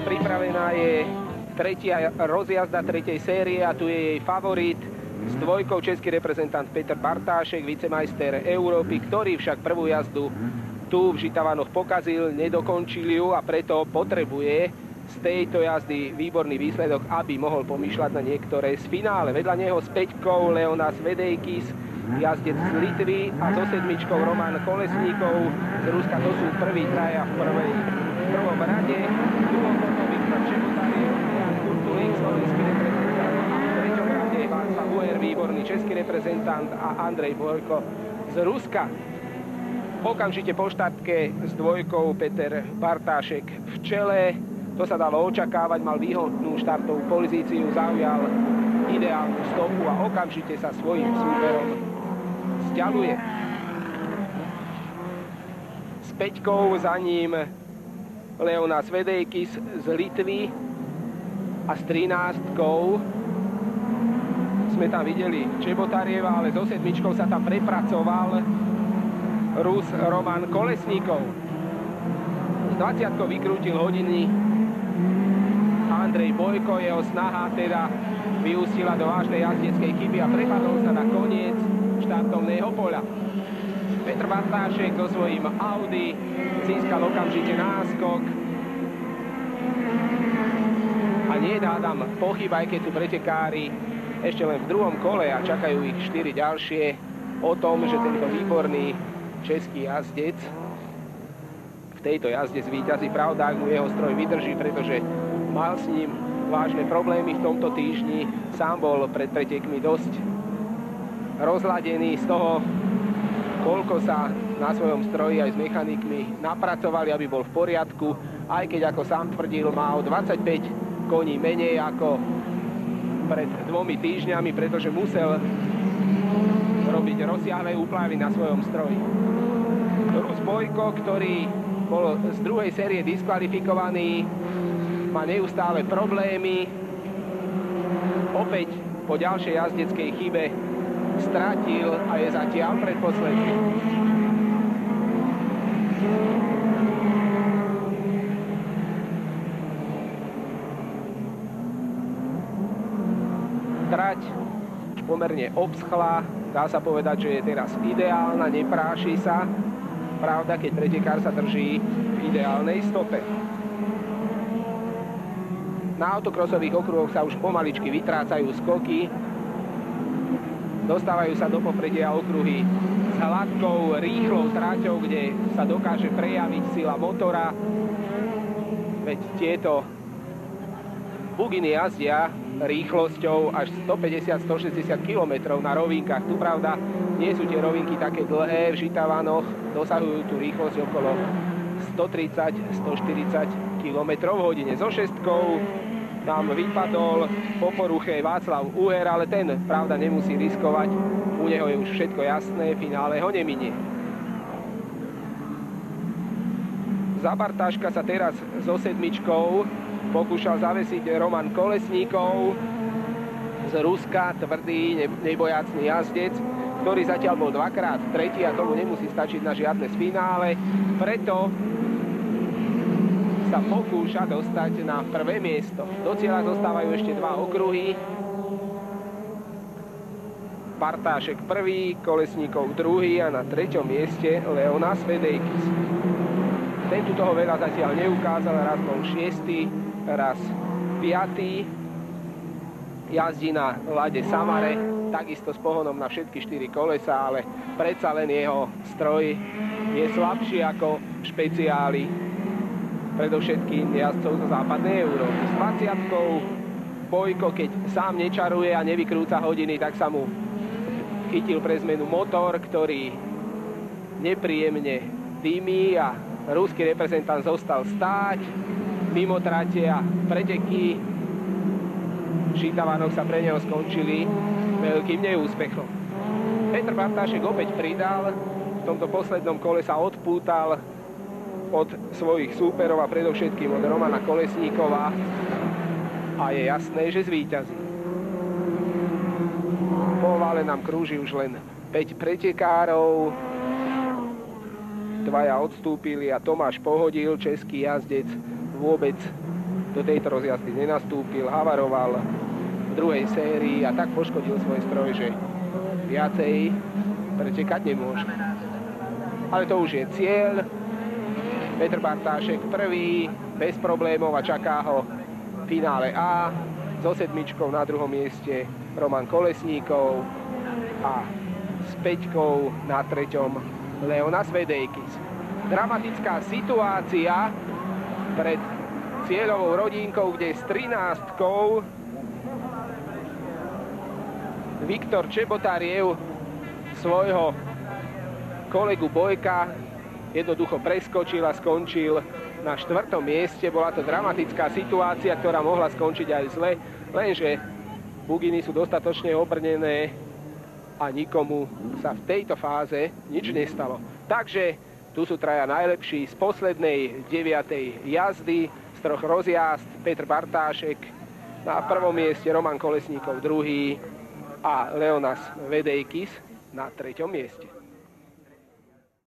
pripravená je tretia rozjazda tretej série a tu je jej favorit s dvojkou český reprezentant Petr Bartášek, vicemajster Európy, ktorý však prvú jazdu tu v Žitavanoch pokazil, nedokončil ju a preto potrebuje z tejto jazdy výborný výsledok, aby mohol pomýšľať na niektoré z finále. Vedľa neho s peťkou Leonas Vedeikis, jazdec z Litvy, a so sedmičkou Roman Kolesníkov z Ruska. To sú prví traja v prvom rade. V druhom potom Viktor Čebotariev, Jan Kurtulík, slovenský reprezentant, a v treťom rade Václav Uher, výborný český reprezentant, a Andrej Bojko z Ruska. Okamžite po štartke s dvojkou Peter Bartášek v čele. To sa dalo očakávať, mal výhodnú štartovú pozíciu, zaujal ideálnu stopu a okamžite sa svojím súperom vzdialuje. S peťkou za ním Leonas Vedeikis z Litvy a s 13-kou sme tam videli Čebotarieva, ale so sedmičkou sa tam prepracoval Rus Roman Kolesníkov. S 20-kou vykrútil hodiny Andrej Bojko, jeho snaha teda vyústila do vážnej jazdeckej chyby a prepadol sa na koniec štartovného poľa. Petr Bartášek so svojím Audi získal okamžite náskok a nie hádam pochyb, aj keď sú pretekári ešte len v druhom kole a čakajú ich 4 ďalšie, o tom, že tento výborný český jazdec v tejto jazde zvíťazí. Pravda, ak mu jeho stroj vydrží, pretože mal s ním vážne problémy v tomto týždni. Sám bol pred pretekmi dosť rozladený z toho, koľko sa na svojom stroji aj s mechanikmi napracovali, aby bol v poriadku, aj keď, ako sám tvrdil, má o 25 koní menej ako pred 2 týždňami, pretože musel robiť rozsiahle úpravy na svojom stroji. Rus Bojko, ktorý bol z druhej série diskvalifikovaný, má neustále problémy. Opäť po ďalšej jazdeckej chybe stratil a je zatiaľ predposledný. Trať už pomerne obschla, dá sa povedať, že je teraz ideálna, nepráši sa. Pravda, keď pretekár sa drží v ideálnej stope. Na autokrosových okruhoch sa už pomaličky vytrácajú skoky. Dostávajú sa do popredia okruhy s hladkou, rýchlou tráťou, kde sa dokáže prejaviť sila motora. Veď tieto buginy jazdia rýchlosťou až 150-160 km na rovinkách. Tu, pravda, nie sú tie rovinky také dlhé. V Žitavanoch dosahujú tú rýchlosť okolo 130-140 km v hodine. So šestkou tam vypadol po poruche Václav Uher, ale ten, pravda, nemusí riskovať. U neho je už všetko jasné, finále ho neminie. Za Bartáška sa teraz so sedmičkou pokúšal zavesiť Roman Kolesníkov z Ruska, tvrdý, nebojácný jazdec, ktorý zatiaľ bol dvakrát tretí a tomu nemusí stačiť na žiadne z finále. Preto sa pokúša dostať na prvé miesto. Do cieľa zostávajú ešte 2 okruhy. Bartášek prvý, Kolesníkov druhý a na 3. mieste Leonas Vedeikis. Ten tu toho veľa zatiaľ neukázal, raz bol 6., raz 5. Jazdí na Lade Samare, takisto s pohonom na všetky 4 kolesa, ale predsa len jeho stroj je slabší ako špeciáli, predovšetkým jazdcov zo západnej Európy. S 20-kou Bojko, keď sám nečaruje a nevykrúca hodiny, tak sa mu chytil pre zmenu motor, ktorý nepríjemne dymí a ruský reprezentant zostal stáť mimo trate a preteky v Žitavanoch sa pre neho skončili veľkým neúspechom. Petr Bartášek opäť pridal, v tomto poslednom kole sa odpútal od svojich súperov a predovšetkým od Romana Kolesníkova a je jasné, že zvíťazí. Po ovále nám krúži už len 5 pretekárov, 2 odstúpili a Tomáš Pohodil, český jazdec, vôbec do tejto rozjazdy nenastúpil, havaroval v druhej sérii a tak poškodil svoj stroj, že viacej pretekať nemôže. Ale to už je cieľ. Peter Bartášek prvý, bez problémov a čaká ho finále A. So 7 na druhom mieste Roman Kolesníkov a s 5 na 3. Leonas Vedejkis. Dramatická situácia pred cieľovou rodinkou, kde s 13 Viktor Čebotariev svojho kolegu Bojka jednoducho preskočil a skončil na 4. mieste. Bola to dramatická situácia, ktorá mohla skončiť aj zle, lenže buginy sú dostatočne obrnené a nikomu sa v tejto fáze nič nestalo. Takže tu sú traja najlepší z poslednej 9. jazdy, z 3 rozjazd. Peter Bartášek na 1. mieste, Roman Kolesníkov 2. a Leonas Vedejkis na 3. mieste.